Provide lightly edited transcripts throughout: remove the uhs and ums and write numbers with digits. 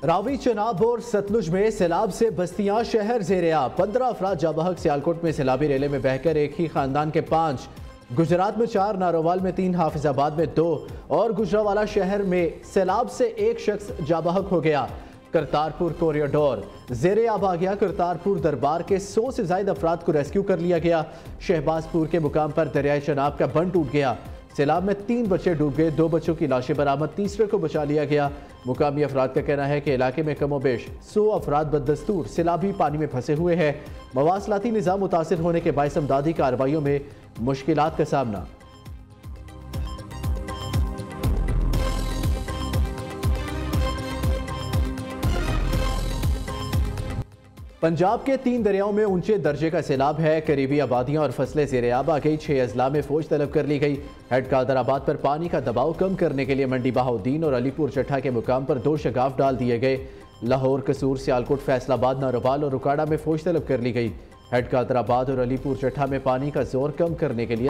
रावी, चनाब और सतलुज में सैलाब से बस्तियां शहर ज़ेर-ए-आब। 15 अफराद जाबहक। सियालकोट में सैलाबी रेले में बहकर एक ही खानदान के 5, गुजरात में 4, नारोवाल में 3, हाफिजाबाद में 2 और गुजरावाला शहर में सैलाब से एक शख्स जाबहक हो गया। करतारपुर कॉरिडोर ज़ेर-ए-आब आ गया। करतारपुर दरबार के 100 से ज्यादा अफराद को रेस्क्यू कर लिया गया। शहबाजपुर के मुकाम पर दरियाए चनाब का बंद टूट गया। सैलाब में 3 बच्चे डूब गए, 2 बच्चों की लाशें बरामद, तीसरे को बचा लिया गया। मुकामी अफराद का कहना है कि इलाके में कमोबेश 100 अफराद बददस्तूर सैलाबी पानी में फंसे हुए हैं। मवासलाती निज़ाम मुतासिर होने के बायस इमदादी कार्रवाइयों में मुश्किलात का सामना। पंजाब के 3 दरियाओं में ऊंचे दर्जे का सैलाब है। करीबी आबादियां और फसलें ज़ेर-ए-आब आ गई। 6 अजला में फौज तलब कर ली गई। हेड कादराबाद पर पानी का दबाव कम करने के लिए मंडी बहाउद्दीन और अलीपुर चट्ठा के मुकाम पर 2 शगाफ डाल दिए गए। लाहौर, कसूर, सियालकोट, फैसलाबाद, नारोवाल और रुकाड़ा में फौज तलब कर ली गई। हेड कादराबाद और अलीपुर चट्ठा में पानी का जोर कम करने के लिए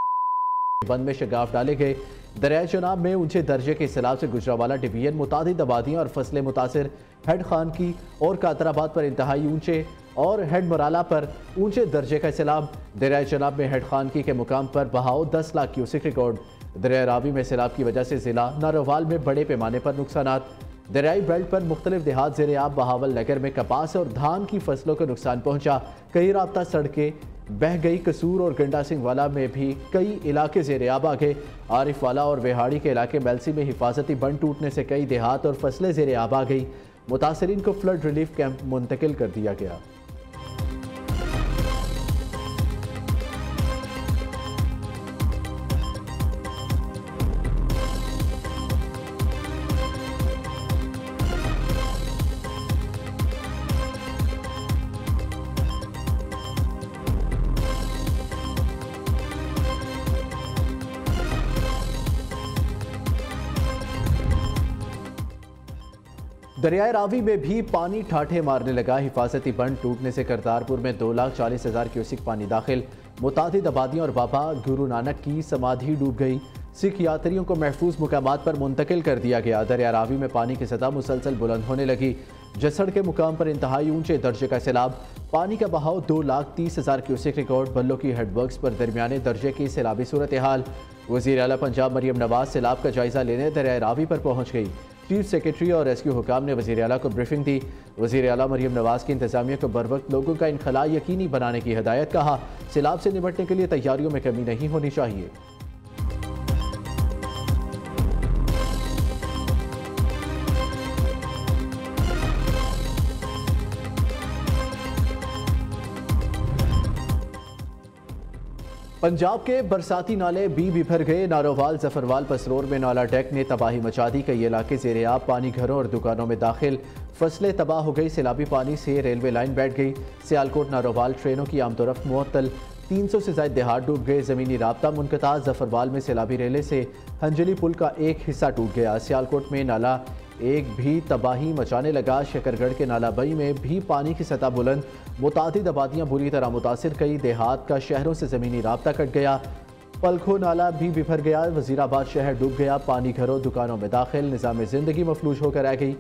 बंद में शगाफ डाले गए। दरियाए चनाब में ऊंचे दर्जे के सैलाब से गुजरावाला डिवीजन, मुतादिद आबादियां और फसलें मुतासिर। हेड खानकी और कादराबाद पर इंतहाई ऊंचे और हेड मराला पर ऊंचे दर्जे का सैलाब। दरियाए चनाब में हेड खानकी के मुकाम पर बहाव 10 लाख क्यूसेक रिकॉर्ड। दरिया रावी में सैलाब की वजह से जिला नारोवाल में बड़े पैमाने पर नुकसानात। दरियाई बेल्ट पर मुख्तलिफ देहात ज़ेर-ए-आब। बहावल नगर में कपास और धान की फसलों को नुकसान पहुंचा। कई राब्ता सड़कें बह गई। कसूर और गंडा सिंह वाला में भी कई इलाके ज़ेर-ए-आब आ गए। आरिफ वाला और वेहाड़ी के इलाके मेलसी में हिफाजती बंद टूटने से कई देहात और फसलें ज़ेर-ए-आब आ गई। मुतासरीन को फ्लड रिलीफ कैंप मुंतकिल कर दिया गया। दरियाए रावी में भी पानी ठाठे मारने लगा। हिफाजती बंद टूटने से करतारपुर में 2,40,000 क्यूसिक पानी दाखिल। मुतादिद आबादियों और बाबा गुरु नानक की समाधि डूब गई। सिख यात्रियों को महफूज मुकामात पर मुंतकिल कर दिया गया। दरिया रावी में पानी की सतह मुसलसल बुलंद होने लगी। जसड़ के मुकाम पर इंतहाई ऊंचे दर्जे का सैलाब। पानी का बहाव 2,30,000 क्यूसिक रिकॉर्ड। बल्लों की हेडवर्क्स पर दरमियाने दर्जे की सैलाबी सूरत हाल। वज़ीर आला पंजाब मरियम नवाज सैलाब का जायजा लेने दरिया रावी पर पहुंच गई। चीफ सेक्रेटरी और रेस्क्यू हुकाम ने वज़ीर आला को ब्रीफिंग दी। वज़ीर आला मरियम नवाज की इंतजामिया को बर वक्त लोगों का इनखला यकीनी बनाने की हिदायत। कहा, सैलाब से निपटने के लिए तैयारियों में कमी नहीं होनी चाहिए। पंजाब के बरसाती नाले भी भर गए। नारोवाल, जफरवाल, पसरोर में नाला डेक ने तबाही मचा दी। कई इलाके ज़ेर-ए-आब। पानी घरों और दुकानों में दाखिल। फसलें तबाह हो गई। सैलाबी पानी से रेलवे लाइन बैठ गई। सियालकोट नारोवाल ट्रेनों की आमदोरफ्त मुअत्तल। 300 से ज्यादा देहात डूब गए। ज़मीनी राब्ता मुनक़ता। जफरवाल में सैलाबी रेले से हंजली पुल का एक हिस्सा टूट गया। सियालकोट में नाला एक भी तबाही मचाने लगा। शकरगढ़ के नालाबई में भी पानी की सतह बुलंद। मुतादिद आबादियां बुरी तरह मुतासिर। कई देहात का शहरों से ज़मीनी राब्ता कट गया। पलखो नाला भी बिफर गया। वज़ीराबाद शहर डूब गया। पानी घरों दुकानों में दाखिल। निज़ाम ज़िंदगी मफलूज होकर रह गई।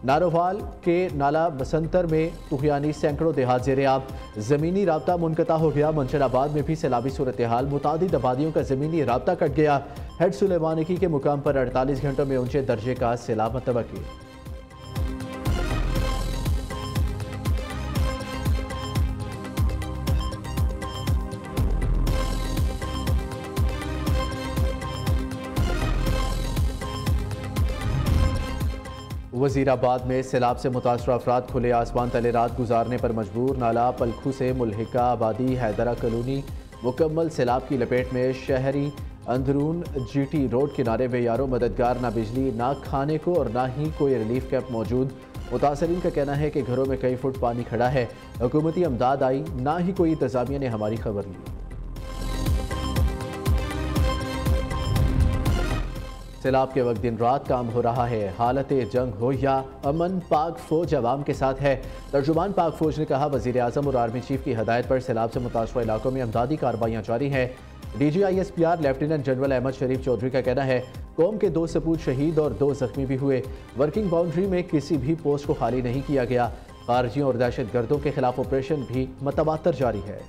नारोवाल के नाला बसंतर में तुहियानी सैकड़ों देहात ज़ेर-ए-आब। ज़मीनी राब्ता मुनक़ता हो गया। मंशराबाद में भी सैलाबी सूरत हाल। मुतादिद आबादियों का ज़मीनी राब्ता कट गया। हेड सुलेमानिकी के मुकाम पर 48 घंटों में ऊंचे दर्जे का सैलाब मुतवक्किल। वज़ीराबाद में सैलाब से मुतासर अफराद खुले आसमान तले रात गुजारने पर मजबूर। नाला पलखू से मुल्हिका आबादी हैदरा कॉलोनी मुकम्मल सैलाब की लपेट में। शहरी अंदरून GT रोड किनारे बेयारों मददगार। ना बिजली, ना खाने को और ना ही कोई रिलीफ कैंप मौजूद। मुतासरीन का कहना है कि घरों में कई फुट पानी खड़ा है। हुकूमती अमदाद आई, ना ही कोई इंतजामिया ने हमारी खबर ली। सैलाब के वक्त दिन रात काम हो रहा है। हालत जंग हो या अमन, पाक फौज अवाम के साथ है। तर्जुमान पाक फौज ने कहा, वज़ीर आज़म और आर्मी चीफ की हदायत पर सैलाब से मुतासर इलाकों में अमदादी कार्रवाइयाँ जारी हैं। DGISPR लेफ्टिनेंट जनरल अहमद शरीफ चौधरी का कहना है, कौम के 2 सपूत शहीद और 2 जख्मी भी हुए। वर्किंग बाउंड्री में किसी भी पोस्ट को खाली नहीं किया गया। खारजियों और दहशत गर्दों के खिलाफ ऑपरेशन भी मतवातर जारी है।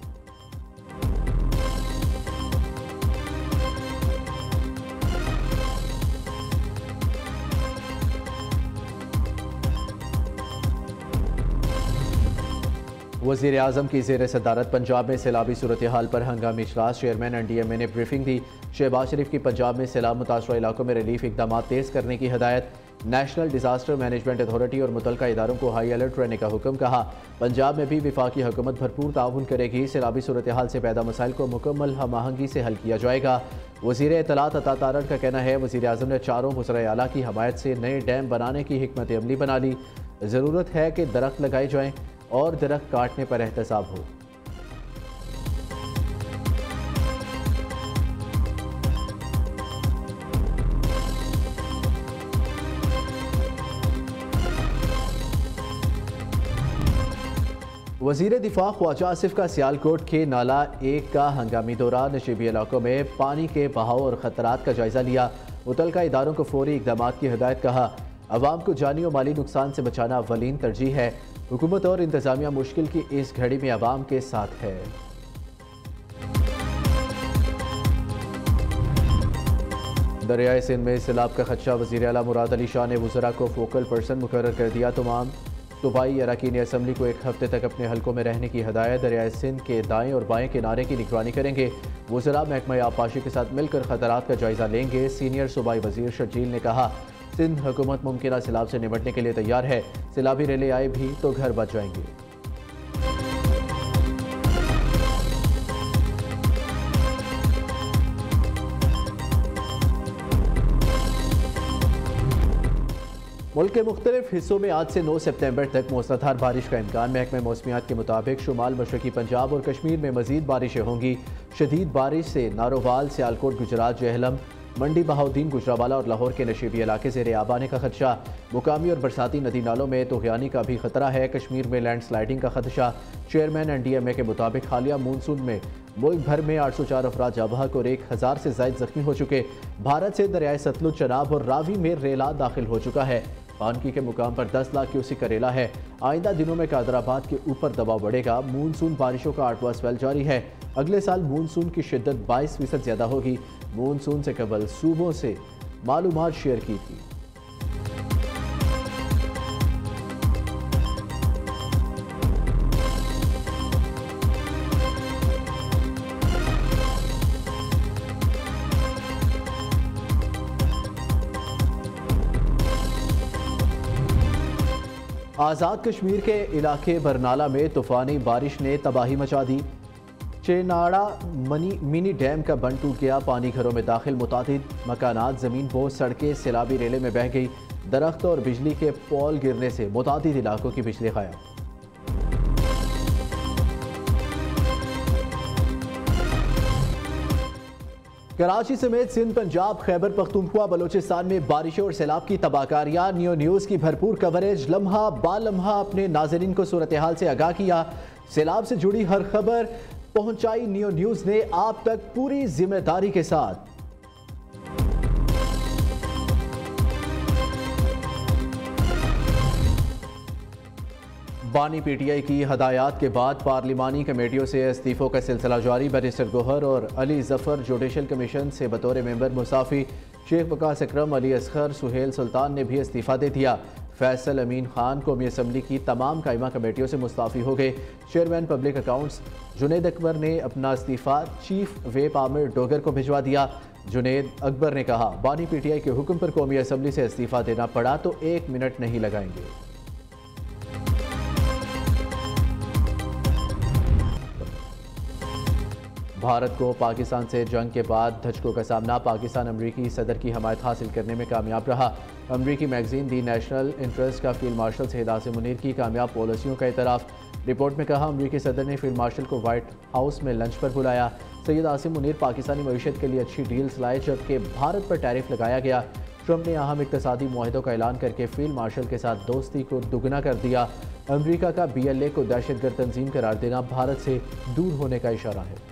वज़ीर आज़म की ज़ेर सदारत पंजाब में सैलाबी सूरत हाल पर हंगामी इजलास। चेयरमैन NDMA ने ब्रीफिंग दी। शहबाज शरीफ की पंजाब में सैलाब मुतासरा इलाकों में रिलीफ इकदाम तेज़ करने की हदायत। नेशनल डिजास्टर मैनेजमेंट अथॉरिटी और मुतलका इदारों को हाई अलर्ट रहने का हुक्म। कहा, पंजाब में भी विफाकी हुकूमत भरपूर ताउन करेगी। सैलाबी सूरत हाल से पैदा मसाइल को मुकम्मल हम आहंगी से हल किया जाएगा। वज़ीर इत्तलात अता तारड़ का कहना है, वज़ीर आज़म ने चारों वज़राए आला की हमायत से नए डैम बनाने की हिकमत अमली बना ली। ज़रूरत है कि दरख्त लगाए जाएँ और दरख्त काटने पर एहतसाब हो। वज़ीर दिफा ख्वाजा आसिफ का सियालकोट के नाला 1 का हंगामी दौरा। नशीबी इलाकों में पानी के बहाव और ख़तरात का जायजा लिया। मुतलका इदारों को फौरी इक़दाम की हिदायत। कहा, अवाम को जानी और माली नुकसान से बचाना अव्वलीन तरजीह है। हुकूमत और इंतजामिया मुश्किल की इस घड़ी में अवाम के साथ है। दरियाए सिंध में सैलाब का खदशा। वज़ीर आला मुराद अली शाह ने वज़रा को फोकल पर्सन मुकर्रर कर दिया। तमाम सूबाई अरकान असम्बली को 1 हफ्ते तक अपने हलकों में रहने की हदायत। दरियाए सिंध के दाएं और बाएं किनारे की निगरानी करेंगे। वज़रा महकमा आबपाशी के साथ मिलकर खतरात का जायजा लेंगे। सीनियर सूबाई वज़ीर शर्जील ने कहा, सिंध हुकूमत मुमकिन सैलाब से निपटने के लिए तैयार है। सैलाबी रेले आए भी तो घर बच जाएंगे। मुल्क के मुख्तलिफ हिस्सों में आज से 9 सितंबर तक मूसलाधार बारिश का इम्कान। महकमे मौसमियात के मुताबिक शुमाल मशरकी पंजाब और कश्मीर में मजीद बारिशें होंगी। शदीद बारिश से नारोवाल, सियालकोट, गुजरात, जेहलम, मंडी बहाउद्दीन, गुजरावाला और लाहौर के नशीबी इलाके ज़ेर आब आने का खदशा। मुकामी और बरसाती नदी नालों में तूफ़ानी का भी खतरा है। कश्मीर में लैंड स्लाइडिंग का खदशा। चेयरमैन NDMA के मुताबिक हालिया मानसून में मुल्क भर में 804 अफराद जाबहक और 1000 से ज़ायद जख्मी हो चुके। भारत से दरियाए सतलुज, चनाब और रावी में रेला दाखिल हो चुका है। पानकी के मुकाम पर 10 लाख क्यूसेक करेला है। आइंदा दिनों में कादराबाद के ऊपर दबाव बढ़ेगा। मानसून बारिशों का 8वां स्पेल जारी है। अगले साल मानसून की शिद्दत 22% ज़्यादा होगी। मानसून से कबल सूबों से मालूमात शेयर की थी। आज़ाद कश्मीर के इलाके बरनाला में तूफ़ानी बारिश ने तबाही मचा दी। चेनाड़ा मिनी डैम का बंद टूट गया। पानी घरों में दाखिल। मुतादिद मकानात ज़मीन बोझ, सड़कें सैलाबी रेले में बह गई। दरख्त और बिजली के पोल गिरने से मुतादिद इलाकों की बिजली गायब। कराची समेत सिंध, पंजाब, खैबर पख्तूनख्वा, बलोचिस्तान में बारिशों और सैलाब की तबाहकारियां। नियो न्यूज़ की भरपूर कवरेज। लम्हा बालम्हा अपने नाज़रीन को सूरत हाल से आगाह किया। सैलाब से जुड़ी हर खबर पहुंचाई नियो न्यूज़ ने आप तक पूरी जिम्मेदारी के साथ। बानी PTI की हदायत के बाद पार्लिमानी कमेटियों से इस्तीफ़ों का सिलसिला जारी। बैरिस्टर गोहर और अली जफ़र जुडिशल कमीशन से बतौर मेंबर मुसाफी। शेख वकास अकरम, अली असगर, सुहेल सुल्तान ने भी इस्तीफ़ा दे दिया। फैसल अमीन खान कौमी असम्बली की तमाम कायमा कमेटियों से मुस्ताफ़ी हो गए। Chairman public accounts Junaid Akbar ने अपना इस्तीफ़ा चीफ वेप आमिर डोगर को भिजवा दिया। जुनेद अकबर ने कहा, बानी PTI के हुक्म पर कौमी असम्बली से इस्तीफ़ा देना पड़ा तो 1 मिनट नहीं लगाएंगे। भारत को पाकिस्तान से जंग के बाद धचकों का सामना। पाकिस्तान अमरीकी सदर की हमायत हासिल करने में कामयाब रहा। अमरीकी मैगजीन दी नेशनल इंटरेस्ट का फील्ड मार्शल सैयद आसिम मुनीर की कामयाब पॉलिसियों का इतराफ़। रिपोर्ट में कहा, अमरीकी सदर ने फील्ड मार्शल को व्हाइट हाउस में लंच पर बुलाया। सैयद आसिम मुनीर पाकिस्तानी मईशत के लिए अच्छी डील्स लाए, जबकि भारत पर टैरिफ लगाया गया। ट्रंप ने अहम इक़्तिसादी मुआहदों का ऐलान करके फील्ड मार्शल के साथ दोस्ती को दुगना कर दिया। अमरीका का BLA को दहशतगर्द तंजीम करार देना भारत से दूर होने का इशारा है।